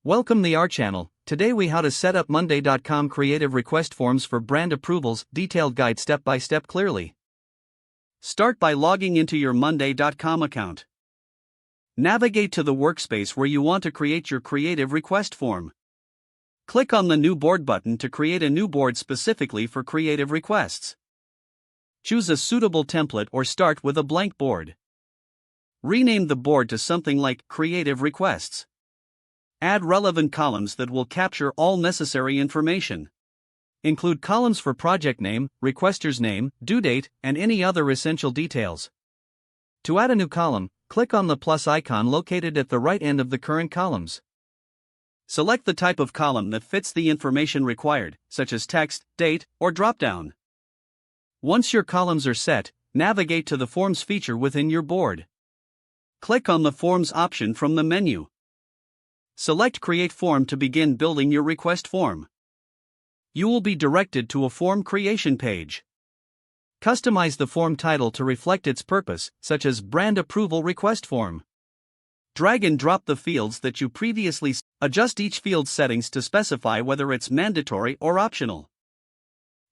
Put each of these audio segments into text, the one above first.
Welcome the our channel. Today we how to set up monday.com creative request forms for brand approvals, detailed guide step by step clearly. Start by logging into your monday.com account. Navigate to the workspace where you want to create your creative request form. Click on the New Board button to create a new board specifically for creative requests. Choose a suitable template or start with a blank board. Rename the board to something like Creative Requests. Add relevant columns that will capture all necessary information. Include columns for project name, requester's name, due date, and any other essential details. To add a new column, click on the plus icon located at the right end of the current columns. Select the type of column that fits the information required, such as text, date, or drop-down. Once your columns are set, navigate to the Forms feature within your board. Click on the Forms option from the menu. Select Create Form to begin building your request form. You will be directed to a form creation page. Customize the form title to reflect its purpose, such as Brand Approval Request Form. Drag and drop the fields that you previously adjust each field's settings to specify whether it's mandatory or optional.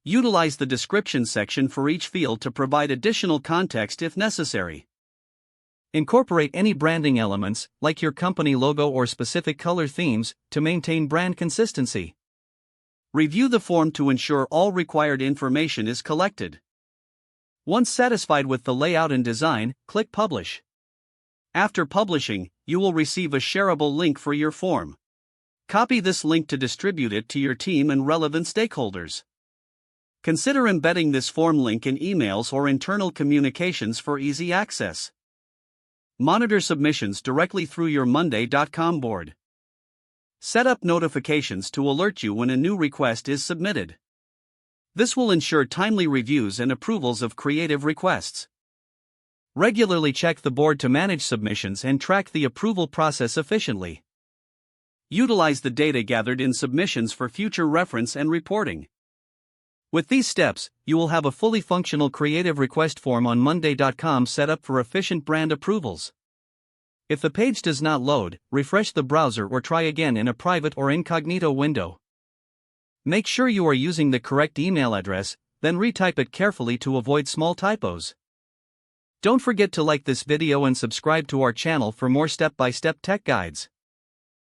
Utilize the description section for each field to provide additional context if necessary. Incorporate any branding elements, like your company logo or specific color themes, to maintain brand consistency. Review the form to ensure all required information is collected. Once satisfied with the layout and design, click Publish. After publishing, you will receive a shareable link for your form. Copy this link to distribute it to your team and relevant stakeholders. Consider embedding this form link in emails or internal communications for easy access. Monitor submissions directly through your monday.com board. Set up notifications to alert you when a new request is submitted. This will ensure timely reviews and approvals of creative requests. Regularly check the board to manage submissions and track the approval process efficiently. Utilize the data gathered in submissions for future reference and reporting. With these steps, you will have a fully functional creative request form on monday.com set up for efficient brand approvals. If the page does not load, refresh the browser or try again in a private or incognito window. Make sure you are using the correct email address, then retype it carefully to avoid small typos. Don't forget to like this video and subscribe to our channel for more step-by-step tech guides.